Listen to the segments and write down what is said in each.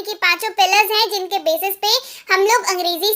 कि पांचों पिलर्स हैं जिनके बेसिस पे हम लोग अंग्रेजी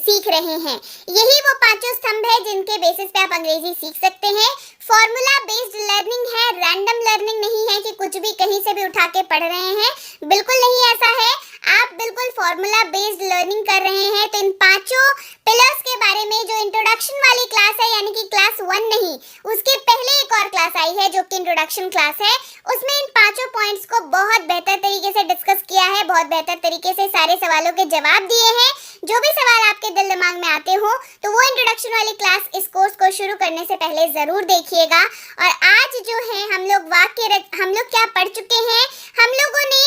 सीख रहे हैं। यही वो पांचों स्तंभ है जिनके बेसिस पे आप अंग्रेजी सीख सकते हैं। फॉर्मूला बेस्ड लर्निंग है, रैंडम लर्निंग नहीं है कि कुछ भी कहीं से भी उठा के पढ़ रहे हैं, बिल्कुल नहीं ऐसा है। आप बिल्कुल फॉर्मूला बेस्ड लर्निंग कर रहे हैं। तो इन पांचों पिलर्स के बारे में जो इंट्रोडक्शन वाली क्लास है, यानी कि क्लास 1 नहीं, उसके पहले एक और क्लास आई है जो कि इंट्रोडक्शन क्लास है, उसमें इन पांचों पॉइंट्स को बहुत बेहतर तरीके से डिस्कस किया है, बहुत बेहतर तरीके से सारे सवालों के जवाब दिए हैं। जो भी सवाल आपके दिल दिमाग में आते हो तो वो इंट्रोडक्शन वाली क्लास इस कोर्स को शुरू करने से पहले जरूर देखिएगा। और आज जो है हम लोग क्या पढ़ चुके हैं, हम लोगों ने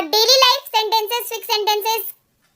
daily life sentences, fix sentences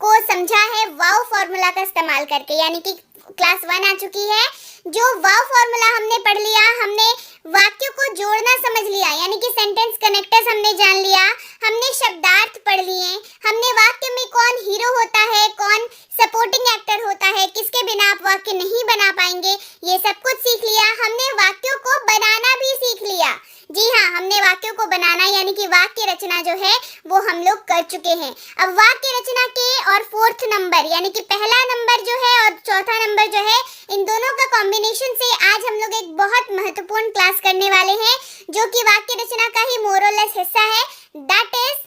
को समझा है वाव फॉर्मूला का इस्तेमाल करके, यानी कि क्लास 1 आ चुकी है। जो वाव फॉर्मूला हमने पढ़ लिया, हमने वाक्यों को जोड़ना समझ लिया, यानी कि सेंटेंस कनेक्टर्स हमने जान लिया, हमने शब्दार्थ पढ़ लिए, हमने वाक्य में कौन हीरो होता है, कौन सपोर्टिंग एक्टर होता है, किसके बिना आप वाक्य नहीं बना पाएंगे, ये सब कुछ सीख लिया। हमने वाक्यों को बनाना भी सीख लिया। जी हाँ, हमने वाक्यों को बनाना यानी कि वाक्य रचना जो है वो हम लोग कर चुके हैं। अब वाक्य रचना के और 4th नंबर यानी कि पहला नंबर जो है और चौथा नंबर जो है, इन दोनों का कॉम्बिनेशन से आज हम लोग एक बहुत महत्वपूर्ण क्लास करने वाले हैं, जो कि वाक्य रचना का ही मोर और लेस हिस्सा है, दैट इज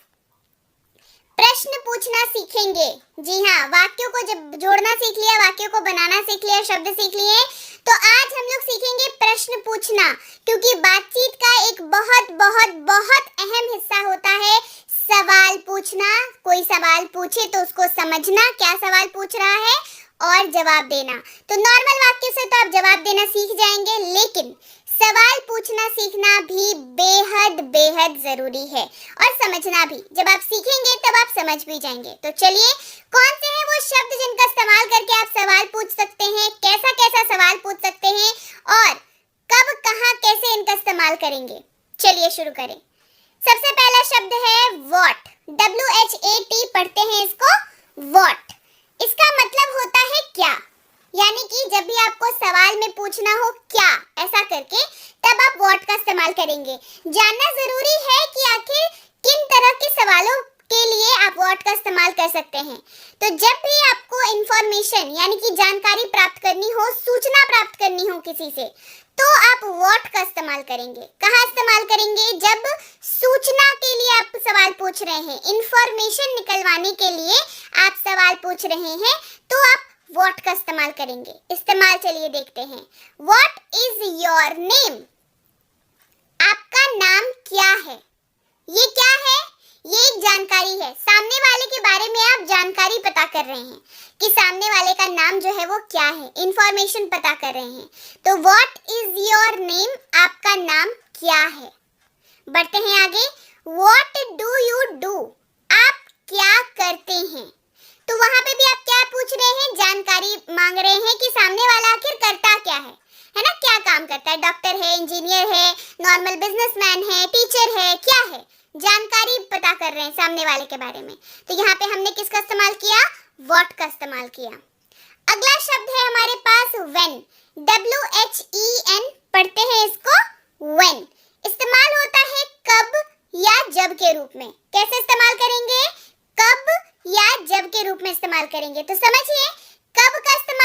प्रश्न पूछना सीखेंगे। जी हाँ, वाक्यों को जब जोड़ना सीख लिया, वाक्यों को बनाना सीख लिया, शब्द सीख लिए, तो आज हम लोग सीखेंगे प्रश्न पूछना, क्योंकि बातचीत का एक बहुत बहुत बहुत अहम हिस्सा होता है सवाल पूछना। कोई सवाल पूछे तो उसको समझना क्या सवाल पूछ रहा है और जवाब देना। तो नॉर्मल वाक्य से तो आप जवाब देना सीख जाएंगे, लेकिन सवाल पूछना सीखना भी बेहद बेहद जरूरी है और समझना भी। जब आप सीखेंगे तब आप समझ भी जाएंगे। तो चलिए, कौन से हैं वो शब्द जिनका इस्तेमाल करके आप सवाल पूछ सकते हैं, कैसा कैसा सवाल पूछ सकते हैं और कब कहाँ कैसे इनका इस्तेमाल करेंगे। चलिए शुरू करें। सबसे पहला शब्द है व्हाट, WHAT पढ़ते हैं इसको, व्हाट। इसका मतलब होता है क्या, यानी कि जब भी आपको सवाल में पूछना हो क्या ऐसा करके, तब आप व्हाट का इस्तेमाल करेंगे। जानना जरूरी है कि आखिर किन तरह के सवालों के लिए आप व्हाट का इस्तेमाल कर सकते हैं। तो जब भी आपको इंफॉर्मेशन यानी कि जानकारी प्राप्त करनी हो, सूचना प्राप्त करनी हो किसी से, तो आप व्हाट का इस्तेमाल करेंगे। कहाँ इस्तेमाल करेंगे? जब सूचना के लिए आप सवाल पूछ रहे हैं, इंफॉर्मेशन निकलवाने के लिए आप सवाल पूछ रहे हैं, तो आप व्हाट का इस्तेमाल करेंगे। इस्तेमाल चलिए देखते हैं। व्हाट इज योर नेम, आपका नाम क्या है। ये क्या है? ये एक जानकारी है, सामने वाले के बारे में आप जानकारी पता कर रहे हैं कि सामने वाले का नाम जो है वो क्या है, इंफॉर्मेशन पता कर रहे हैं। तो व्हाट इज योर नेम, आपका नाम क्या है। बढ़ते हैं आगे। व्हाट डू यू डू, आप क्या करते हैं। तो वहां पे भी आप क्या पूछ रहे हैं? जानकारी मांग रहे हैं कि सामने वाला आखिर करता क्या है ना, क्या काम करता है, डॉक्टर है, इंजीनियर है, नॉर्मल बिजनेसमैन है, टीचर है, क्या है, जानकारी पता कर रहे हैं सामने वाले के बारे में। तो यहाँ पे हमने किसका इस्तेमाल किया? व्हाट का इस्तेमाल किया। अगला शब्द है हमारे पास व्हेन, WHEN पढ़ते हैं इसको, व्हेन। इस्तेमाल होता है कब या जब के रूप में। कैसे इस्तेमाल करेंगे? कब या जब के रूप में इस्तेमाल करेंगे। तो समझिए, कब का इस्तेमाल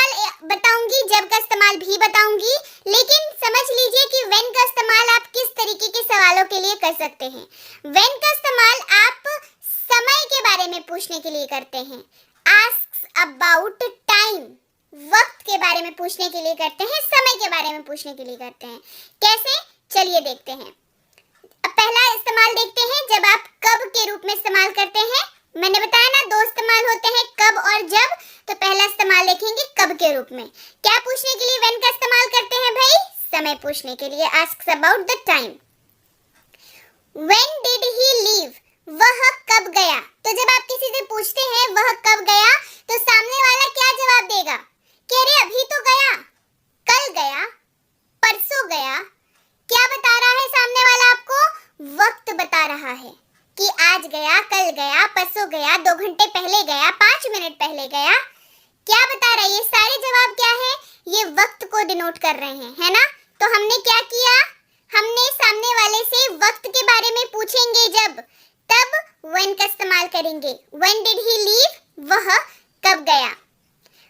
बताऊंगी, जब का इस्तेमाल भी बताऊंगी, लेकिन समझ लीजिए कि व्हेन का इस्तेमाल आप किस तरीके के सवालों के लिए कर सकते हैं। व्हेन का इस्तेमाल आप समय के बारे में पूछने के लिए करते हैं, आस्क अबाउट टाइम, वक्त के बारे में पूछने के लिए करते हैं, समय के बारे में पूछने के लिए करते हैं। कैसे? चलिए देखते हैं। अब पहला इस्तेमाल देखते हैं, जब आप कब के रूप में इस्तेमाल करते हैं। मैंने बताया ना, दो इस्तेमाल होते हैं, कब और जब। तो पहला इस्तेमाल देखेंगे कब के रूप में। क्या पूछने के लिए व्हेन का इस्तेमाल करते हैं भाई? समय पूछने के लिए, asks about the time. When did he leave, वह कब गया। तो जब आप किसी से पूछते हैं वह कब गया, तो सामने वाला क्या जवाब देगा कि अरे अभी तो गया, कल गया, परसों गया। क्या बता रहा है सामने वाला आपको? वक्त बता रहा है कि आज गया, कल गया, परसों गया, 2 घंटे पहले गया, 5 मिनट पहले गया। क्या बता रहा है? ये सारे जवाब क्या है? ये वक्त को डिनोट कर रहे हैं, है ना। तो हमने क्या किया? हमने सामने वाले से वक्त के बारे में पूछेंगे जब, तब when का इस्तेमाल करेंगे। when did he leave, वह कब गया।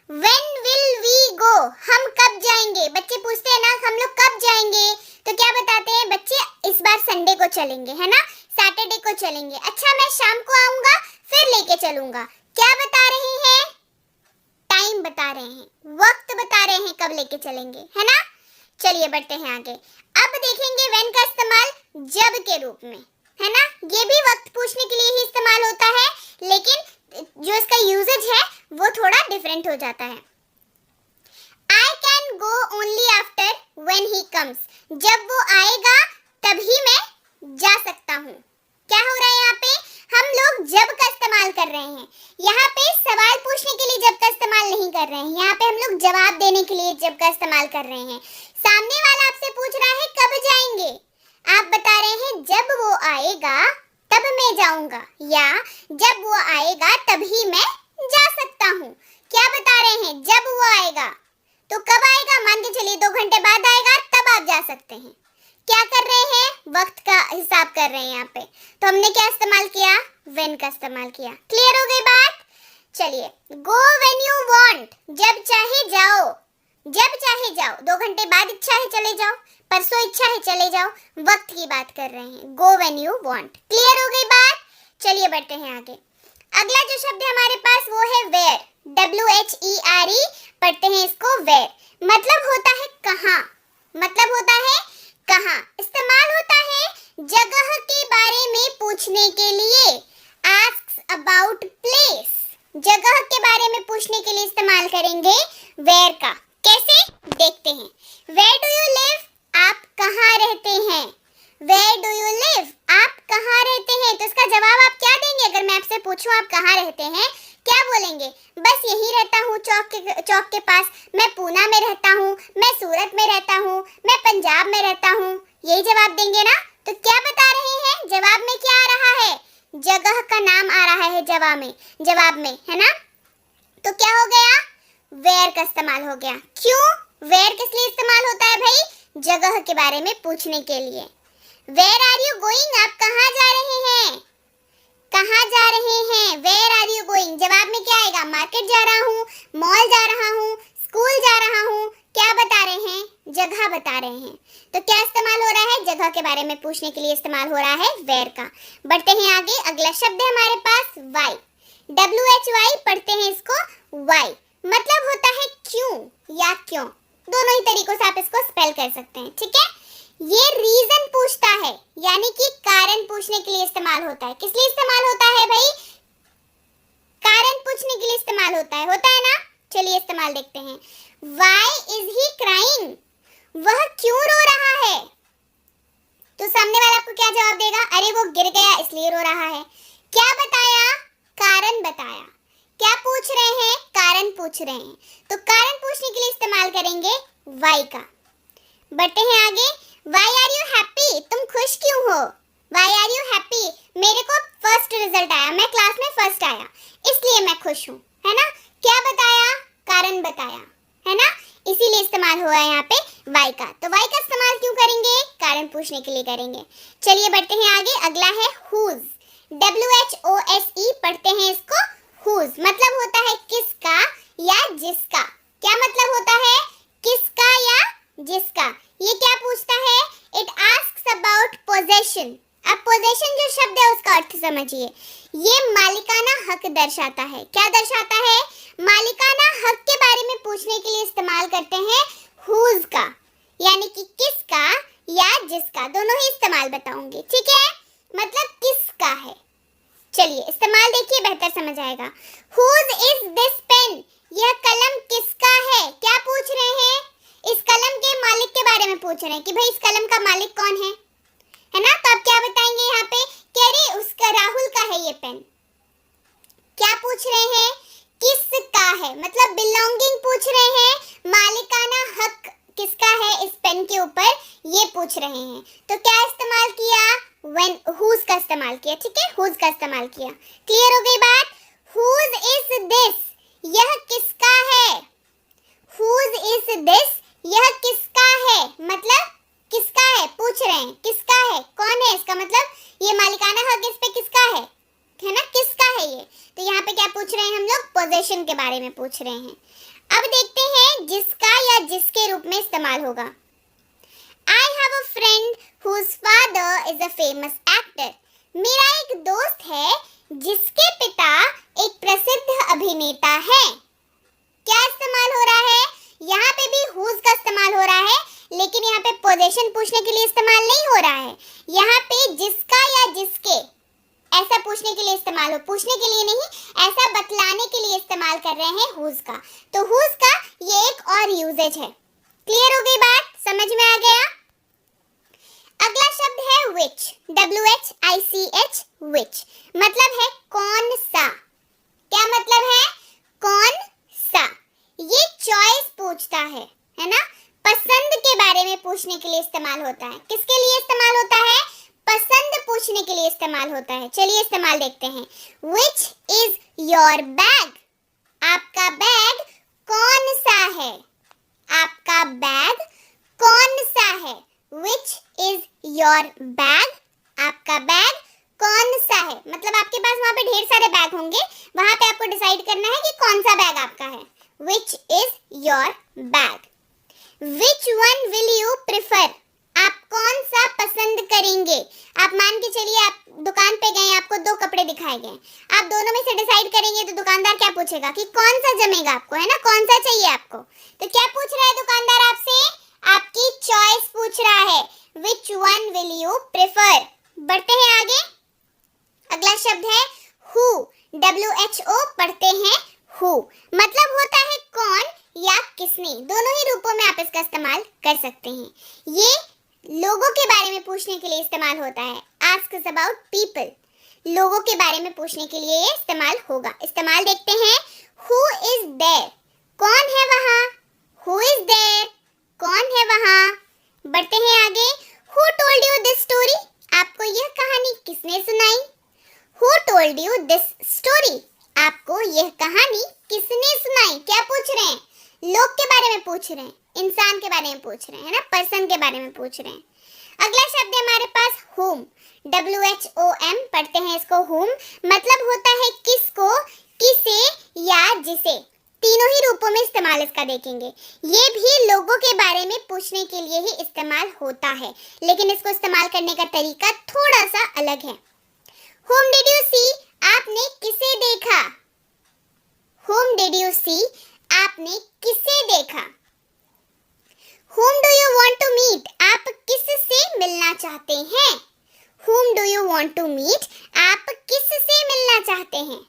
when will we go, हम कब जाएंगे। बच्चे पूछते हैं ना हम लोग कब जाएंगे, तो क्या बताते हैं बच्चे, इस बार संडे को चलेंगे, है ना, सैटरडे को चलेंगे। अच्छा मैं शाम को आऊंगा फिर लेके चलूंगा। क्या बता रहे हैं, टाइम बता रहे हैं, वक्त बता रहे हैं कब लेके चलेंगे, है ना। चलिए बढ़ते हैं आगे। अब देखेंगे when का इस्तेमाल जब के रूप में, है ना। ये भी वक्त पूछने के लिए ही इस्तेमाल होता है, लेकिन जो इसका यूजेज है वो थोड़ा डिफरेंट हो जाता है। I can go only after when he comes, जब वो आएगा तभी मैं जा सकता हूँ। क्या हो रहा है यहाँ पे, हम लोग जब का इस्तेमाल कर रहे हैं। यहाँ पे सवाल पूछने के लिए जब का इस्तेमाल नहीं कर रहे हैं, यहाँ पे हम लोग जवाब देने के लिए जब का इस्तेमाल कर रहे हैं। सामने वाला आपसे पूछ रहा है कब जाएंगे, आप बता रहे हैं जब वो आएगा तब मैं जाऊंगा, या जब वो आएगा तभी मैं जा सकता हूँ। क्या बता रहे हैं, जब वो आएगा, तो कब आएगा, मान के चलिए 2 घंटे बाद आएगा तब आप जा सकते हैं। क्या कर रहे हैं, वक्त का हिसाब कर रहे हैं यहाँ पे। तो हमने क्या इस्तेमाल किया, when का इस्तेमाल किया। क्लियर हो गई बात। चलिए go when you want, जब चाहे जाओ, जब चाहे जाओ। 2 घंटे बाद इच्छा है चले जाओ, परसों इच्छा है चले जाओ, वक्त की बात कर रहे हैं। go when you want। Clear हो गई बात। चलिए बढ़ते हैं आगे। अगला जो शब्द है हमारे पास वो है where, WHERE पढ़ते हैं इसको where। मतलब होता है कहाँ, मतलब होता है कहाँ। इस्तेमाल होता है जगह के बारे में पूछने के लिए, asks about place, जगह के बारे में पूछने के लिए इस्तेमाल करेंगे where का। कैसे, देखते हैं। where do you live, आप कहाँ रहते हैं। where do you live, आप कहाँ रहते हैं। तो इसका जवाब आप क्या देंगे, अगर मैं आपसे पूछूं आप कहाँ रहते हैं, क्या बोलेंगे, बस यहीं रहता हूँ चौक के पास, मैं पूना में रहता हूँ, मैं सूरत में रहता हूँ, मैं पंजाब में रहता हूँ, यही जवाब देंगे ना। तो क्या बता रहे हैं, जवाब में क्या आ रहा है, जगह का नाम आ रहा है जवाब में, है ना। तो क्या हो गया, where का इस्तेमाल हो गया। क्यों, where किस लिए इस्तेमाल होता है भाई, जगह के बारे में पूछने के लिए। where are you going, आप कहाँ जा रहे हैं, कहाँ जा रहे हैं। where are you going, जवाब में क्या आएगा, मार्केट जा रहा हूँ, मॉल जा रहा हूँ, स्कूल जा रहा हूँ। क्या बता रहे हैं, जगह बता रहे हैं। तो क्या इस्तेमाल हो रहा है, जगह के बारे में पूछने के लिए इस्तेमाल हो रहा है where का। बढ़ते हैं आगे। अगला शब्द है हमारे पास why, WHY पढ़ते हैं इसको why। मतलब होता है क्यों या क्यों, दोनों ही तरीकों से आप इसको स्पेल कर सकते हैं, ठीक है। ये रीजन पूछता है, यानी कि कारण पूछने के लिए इस्तेमाल होता है। किस लिए इस्तेमाल होता है भाई, कारण पूछने के लिए इस्तेमाल होता है ना। चलिए इस्तेमाल देखते हैं। Why is he crying, वह क्यों रो रहा है। तो सामने वाला आपको क्या जवाब देगा, अरे वो गिर गया इसलिए रो रहा है। क्या बताया, कारण बताया। क्या पूछ रहे हैं, कारण पूछ रहे हैं। तो कारण पूछने के लिए इस्तेमाल करेंगे why का। बढ़ते हैं आगे। Why are you happy, तुम खुश क्यों हो। Why are you happy, मेरे को फर्स्ट रिजल्ट आया, मैं क्लास में फर्स्ट आया इसलिए मैं खुश हूँ, है ना। क्या बताया, कारण बताया, है ना। इसीलिए इस्तेमाल हुआ है यहाँ पे why का। तो why का इस्तेमाल क्यों करेंगे, कारण पूछने के लिए करेंगे। चलिए बढ़ते हैं आगे। अगला है whose, WHOSE पढ़ते हैं इसको whose। मतलब होता है किसका या जिसका। क्या मतलब होता है, किसका या जिसका। ये क्या पूछता है, इट आस्क्स अबाउट पोजेशन। अब पोजेशन जो शब्द है उसका अर्थ समझिए। ये मालिकाना हक दर्शाता है। क्या दर्शाता है, मालिकाना हक के बारे में पूछने के लिए इस्तेमाल करते हैं whose का, यानी कि किसका या जिसका, दोनों ही इस्तेमाल बताऊंगी, ठीक है। मतलब किसका है। चलिए इस्तेमाल देखिए, बेहतर समझ आएगा। whose is this pen, यह कलम किसका है। क्या पूछ रहे हैं, इस कलम के मालिक के बारे में पूछ रहे हैं कि भाई इस कलम का मालिक कौन है ना। तो आप क्या बताएंगे यहाँ पे कि अरे उसका, राहुल का है ये पेन। क्या पूछ रहे हैं, किसका है, मतलब बिलोंगिंग पूछ रहे हैं, मालिकाना हक किसका है इस पेन के ऊपर, ये पूछ रहे हैं। तो क्या इस्तेमाल किया, when, whose का इस्तेमाल किया, ठीक है, whose का इस्तेमाल किया। क्लियर हो गई बात। whose is this, यह किसका है। whose is this, यह किसका है, मतलब किसका है, पूछ रहे हैं किसका है, कौन है, इसका मतलब ये मालिकाना हक इस पे किसका है, है ना, किसका है ये। तो यहाँ पे क्या पूछ रहे हैं हम लोग, पोजेशन के बारे में पूछ रहे हैं। अब देखते हैं जिसका या जिसके रूप में इस्तेमाल होगा। I have a friend whose father is a famous actor. मेरा एक दोस्त है जिसके पिता एक प्रसिद्ध अभिनेता है। क्या इस्तेमाल हो रहा है, यहाँ पे भी हुज का इस्तेमाल हो रहा है, लेकिन यहाँ पे पोजीशन पूछने के लिए इस्तेमाल नहीं हो रहा है। यहाँ पे जिसका या जिसके ऐसा पूछने के लिए इस्तेमाल हो, पूछने के लिए नहीं, ऐसा बतलाने के लिए इस्तेमाल कर रहे हैं हुज का। तो हुज का ये एक और यूजेज है। क्लियर हो गई बात, समझ में आ गया। अगला शब्द है which, WHICH, which मतलब है कौन सा। क्या मतलब है, कौन सा। ये चॉइस पूछता है ना, पसंद के बारे में पूछने के लिए इस्तेमाल होता है। किसके लिए इस्तेमाल होता है, पसंद पूछने के लिए इस्तेमाल होता है। चलिए इस्तेमाल देखते हैं। Which is your bag? आपका बैग कौन सा है, आपका बैग कौन सा है। Which is your bag? आपका बैग कौन सा है, मतलब आपके पास वहां पे ढेर सारे बैग होंगे, वहां पे आपको डिसाइड करना है कि कौन सा बैग आपका है। Which is your bag? Which one will you prefer? आप कौन सा पसंद करेंगे। आप मान के चलिए आप दुकान पे गए, आपको दो कपड़े दिखाए गए, आप दोनों में से डिसाइड करेंगे तो दुकानदार क्या पूछेगा कि कौन सा जमेगा आपको, है ना, कौन सा चाहिए आपको। तो क्या पूछ रहा है दुकानदार आपसे, आपकी चॉइस पूछ रहा है। Which one will you prefer? बढ़ते हैं आगे। अगला शब्द है who, WHO पढ़ते हैं who, मतलब होता है कौन या किसने। दोनों ही रूपों में आप इसका इस्तेमाल कर सकते हैं। ये लोगों के बारे में पूछने के लिए इस्तेमाल होता है। Asks about people, लोगों के बारे में पूछने के लिए ये इस्तेमाल होगा। इस्तेमाल देखते हैं। Who is there? कौन है वहाँ, Who is there? कौन है वहाँ। बढ़ते हैं आगे। Who told you this story? आपको यह कहानी किसने सुनाई। Who told you this story? आपको यह कहानी किसने सुनाई। क्या पूछ रहे हैं, लोग के बारे में पूछ रहे हैं, इंसान के बारे में पूछ रहे हैं, है ना, पर्सन के बारे में पूछ रहे हैं। अगला शब्द है हमारे पास whom, WHOM पढ़ते हैं इसको whom, मतलब होता है किसको, किसे या जिसे। तीनों ही रूपों में इस्तेमाल इसका देखेंगे। ये भी लोगों के बारे में पूछने के लिए ही इस्तेमाल होता है, लेकिन इसको इस्तेमाल करने का तरीका थोड़ा सा अलग है। Whom did you see? आपने किसे देखा। Whom did you see? आपने किसे देखा। Whom do you want to meet? आप किससे मिलना चाहते हैं। Whom do you want to meet? आप किससे मिलना चाहते हैं।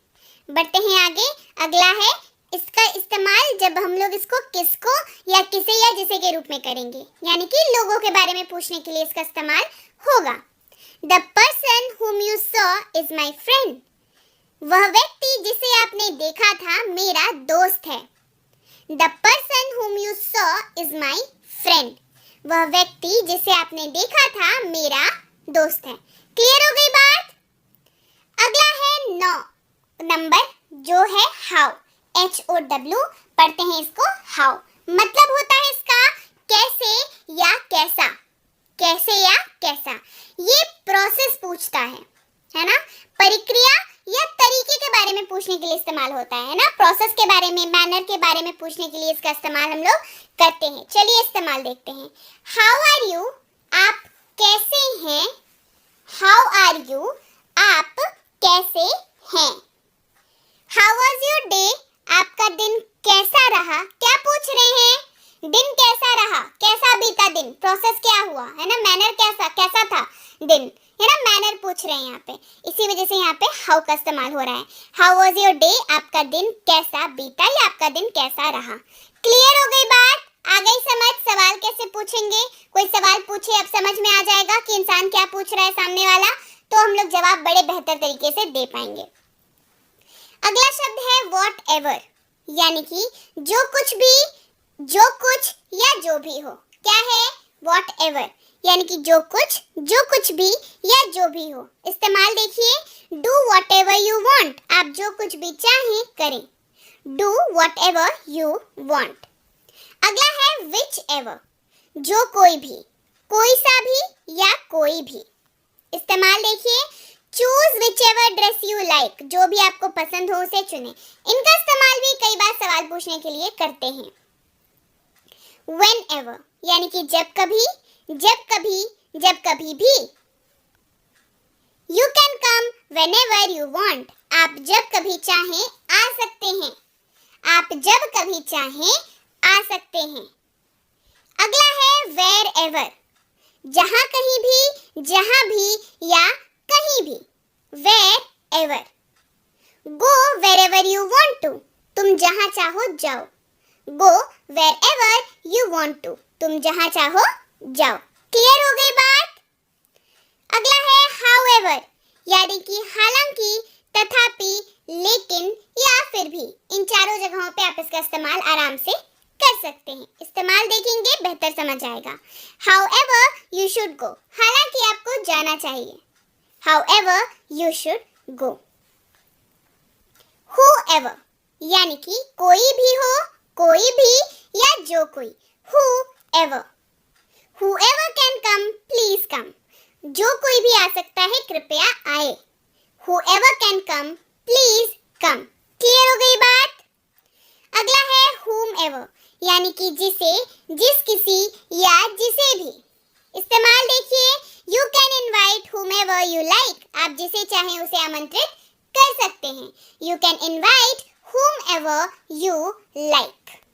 बढ़ते हैं आगे। अगला है इसका इस्तेमाल जब हम लोग इसको किसको या किसे या जिसे के रूप में करेंगे, यानी कि लोगों के बारे में पूछने के लिए इसका इस्तेमाल होगा। The person whom you saw is my friend. वह व्यक्ति जिसे आपने देखा था मेरा दोस्त है। The person whom you saw is my friend. वह व्यक्ति जिसे आपने देखा था मेरा दोस्त है। क्लियर हो गई बात। अगला है 9 नंबर जो है how, HOW पढ़ते हैं इसको how, मतलब होता है इसका कैसे या कैसा, कैसे या कैसा। ये प्रोसेस पूछता है ना, प्रक्रिया या तरीके के बारे में पूछने के लिए इस्तेमाल होता है ना, प्रोसेस के बारे में, मैनर के बारे में पूछने के लिए इसका इस्तेमाल हम लोग करते हैं। चलिए इस्तेमाल देखते हैं। हाउ आर यू, आप कैसे हैं। हाउ आर यू, आप कैसे हैं। हाउ वाज योर डे, आपका दिन कैसा रहा। क्या पूछ रहे हैं, दिन कैसा रहा, कैसा बीता दिन, प्रोसेस क्या हुआ, है ना, मैनर कैसा था दिन, है ना, मैनर पूछ रहे हैं यहाँ पे, इसी वजह से यहाँ पे हाउ का इस्तेमाल हो रहा है। हाउ वाज योर डे, आपका दिन कैसा बीता या आपका दिन कैसा रहा। क्लियर हो गई बात, आ गई समझ। सवाल कैसे पूछेंगे, कोई सवाल पूछे अब समझ में आ जाएगा कि इंसान क्या पूछ रहा है सामने वाला, तो हम लोग जवाब बड़े बेहतर तरीके से दे पाएंगे। अगला शब्द है वॉट एवर, यानी कि जो कुछ भी, जो कुछ या जो भी हो। क्या है, वॉट एवर, यानी कि जो कुछ भी या जो भी हो। इस्तेमाल देखिए, do what ever you want, आप जो कुछ भी चाहें करें। Do what ever you want. अगला है विच एवर, जो कोई भी, कोई सा भी या कोई भी। इस्तेमाल देखिए, choose which ever dress you like, जो भी आपको पसंद हो उसे चुने। इनका इस्तेमाल भी कई बार सवाल पूछने के लिए करते हैं। whenever यानी कि जब कभी, जब कभी, जब कभी भी। You can come whenever you want, आप जब कभी चाहें आ सकते हैं, आप जब कभी चाहें आ सकते हैं। अगला है wherever, जहां कहीं भी, जहां भी या कहीं भी। wherever, go wherever you want to, तुम जहां चाहो जाओ। go wherever you want to, तुम जहां चाहो जाओ। क्लियर हो गई बात? अगला है however, यानी कि हालांकि, तथापि, लेकिन या फिर भी। इन चारों जगहों पे आप इसका इस्तेमाल आराम से कर सकते हैं। इस्तेमाल देखेंगे बेहतर समझ आएगा। However you should go, हालांकि आपको जाना चाहिए। However you should go. Whoever, यानी कि कोई भी हो, कोई भी या जो कोई। Whoever, whoever can come, please come, जो कोई भी आ सकता है कृपया आए। Whoever can come, please come. Clear हो गई बात? अगला है whomever, यानी कि जिसे, जिस किसी या जिसे भी। इस्तेमाल देखिए, you can invite whomever you like, आप जिसे चाहें उसे आमंत्रित कर सकते हैं। You can invite whomever you like.